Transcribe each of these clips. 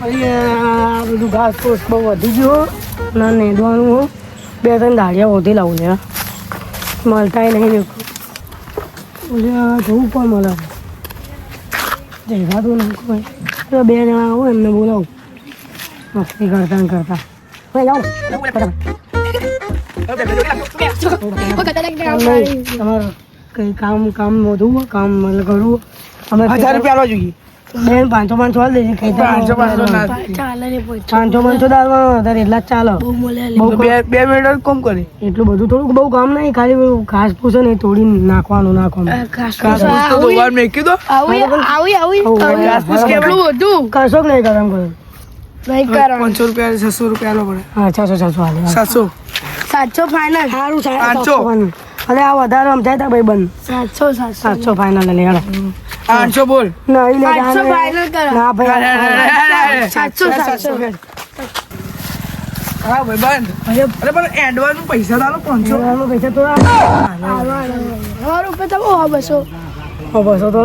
પછી આ બધું ઘાસ ફૂસ બહુ વધી ગયું ના નેદવાનું 2-3 દાળિયા ઓધી લાવું લે મળતાય નહીં જોવું પણ મળે દેખાતું નહીં કોઈ 2 જણા આવું એમને બોલાવું મસ્તી કરતા કરતા જાઓ તમારે કંઈ કામ વધુ કામ કરવું અમે 1000 રૂપિયા જોઈએ. બેન 500 ચાલ દેજે 500 દાળમાં વધારે એટલા જ ચાલે બહુ 2 મિનિટ કોમ કરે એટલું બધું થોડુંક બહુ કામ નહીં ખાલી ઘાસ પૂછે ને તોડી નાખવાનું મેકી દો કશો નહીં કરમ કર્યો 500 રૂપિયા 600 રૂપિયા લો પડે. હા 600 હાલે 700 ફાઇનલ સારું 800 અરે આ વધારે સમજાય તા ભાઈ બંધ 700 ફાઇનલ લે 800 બોલ. નહીં લે 800 ફાઇનલ કરો. ના ભાઈ 700 હા ભાઈ બંધ. અરે પણ એડવાન્સ પૈસા તાલો 500 પૈસા તો 100 રૂપિયા તો 200 બસો તો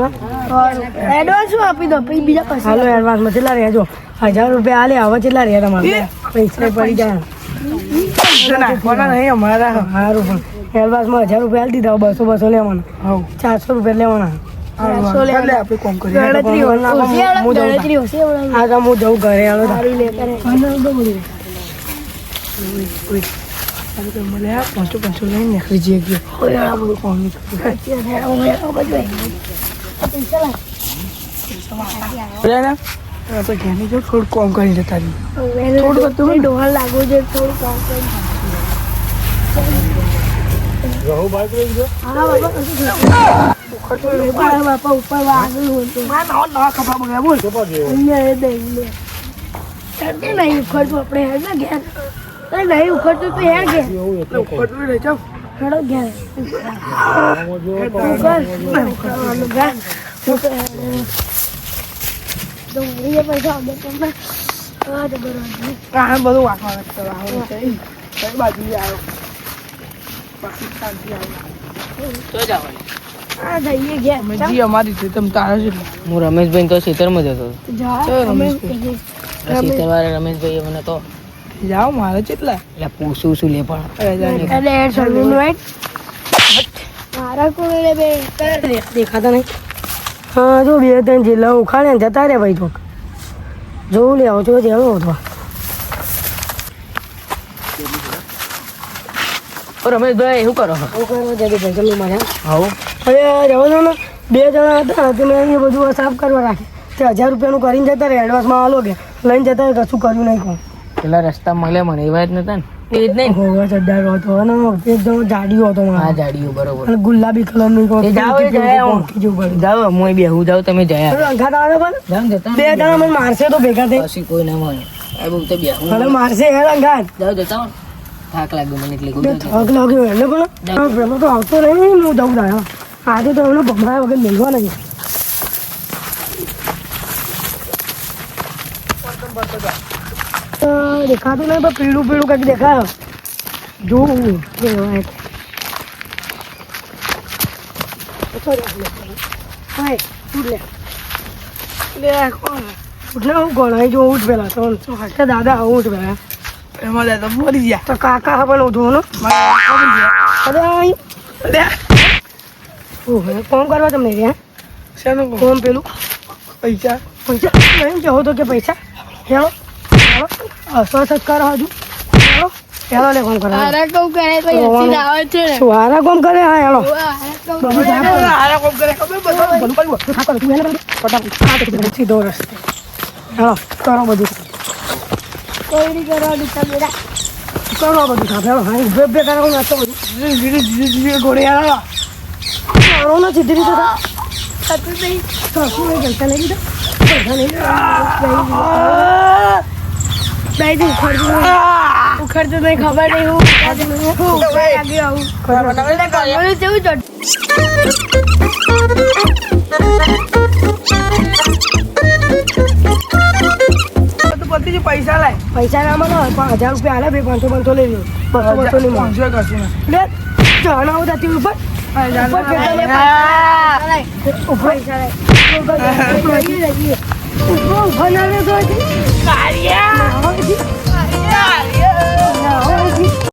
એડવાન્સ શું આપી દો પછી બીજા પાસે હાલો એડવાન્સમાં કેટલા રહેજો 1000 રૂપિયા હાલે હવે કેટલા રહે તમારે પૈસા પડી જાય નાખવાના નહીં અમારા. સારું પણ એડવાન્સમાં 1000 રૂપિયા હાલ દીધા 200 લેવાના 400 રૂપિયા લેવાના આપણે કોમ કરીએ. ગણતરી ઓછી હા તો હું જઉં ઘરે હાલો મને 500 લઈને નીકળી જઈએ ગયો કોમ આપણે ઘેરની જો થોડું કોમ કરી જતા રહીએ. થોડું બધું ડોહા લાગુ છે થોડું કામ કરી બાપા ઉપર વાગલું હતું નહીં ઉખડતું આપણે હેડ ને ઘેર નહીં ઉખડતું તો હેડ ઘેર હેડો ઘેર ઉખડવાનું ઘેર પૈસા તમને આ બધું વાંચવાનું કઈ બાજુ આવ્યો પાકિસ્તાનથી આવ્યો. હા જઈએ ઘેર અમે જી અમારી છે તમે તારા છે. હું રમેશભાઈ તો ખેતરમાં જતો હતો. જા રમેશભાઈ. ખેતરવાળા રમેશભાઈ મને તો જાઓ મારે કેટલા એટલે પૂછું શું લે પણ એટલે સલૂન વાઈટ મારા કોણે બે દેખાતા નહીં હા જો 2-3 જિલ્લા ઉખાડે ને જતા રે ભાઈ તો જોવું લે આવતો જેવો હતો રમેશભાઈ શું કરો છો? તમે મને આવું અરે રહેવા દો ને 2 જણા હતા તે મેં એ બધું સાફ કરવા રાખે તે 1000 રૂપિયાનું કરીને જતા રહે એડવાન્સમાં આલો કે લઈને જતા રહે કશું કર્યું નહીં કોણ પેલા રસ્તા મળ્યા મને એવા જ નતા ને એ જ નહીં ગોવા ચડ્ડારો હતો અને એકદમ જાડિયો હતો હા જાડીઓ બરોબર અને ગુલાબી કલરનું એ જાઓ એ જાય હું જાઓ હું બેહું જાઉં તમે જયા અંગાત આવે પણ જાઓ જતા 2 જણા મને મારશે તો ભેગા થઈ પછી કોઈ ના મળે એ બહુ તો બેહું અને મારશે હેડ અંગાત જાઓ જતા હો. થાક લાગ્યો મને એટલે બે થક લાગ્યો એને પણ પેલો તો આવતો નહીં હું જઉં દાયા આજે તો એમને ભમરા વગર મેળવા નથી દેખાતું નહીં પણ પીળું કંઈક દેખાય જોવું એટલે હું ગણાય જો ઉઠ પેલા તો દાદા ઉઠ પેલા એમાં દાદા મરી ગયા. તો કાકા પણ ઉઠવું ને અરે ફોન કરવા તમને ત્યાં શેનું કોમ? ફોન પેલું પૈસા નહીં કહો તો કે પૈસા હેલો હેલો અસર કરો હજુ હેલો હેલો લે ફોન કરો મારા કોમ કરે તો યસીન આવે છે ને સુહારા કોમ કરે હા હેલો આરા કોમ કરે ખબર બધું સીધો રસ્તે હેલો કરો બધું કોઈ નહીં કરવાનું તમે કરો બધું સાહેબ હેલો હા ઉભે ઉભે કરો નાસ્તો બધું ધીરે ઘોડે આવ્યા. કરો ને સીધી રીતે થતું નહીં કશું નહીં પૈસા નહીં દીધા પૈસા નહીં નહીં ઉખડતું નહીં ખબર નહીં હું લાગી આવું જેવું જ પતિ પૈસા લાય. પૈસા ના મળે 1000 રૂપિયા હાલે 500 લઈ લો 200 નહીં મળે 500 કશું ના. લે જણાવો તાતી ઉપર ઉપર ના લે તો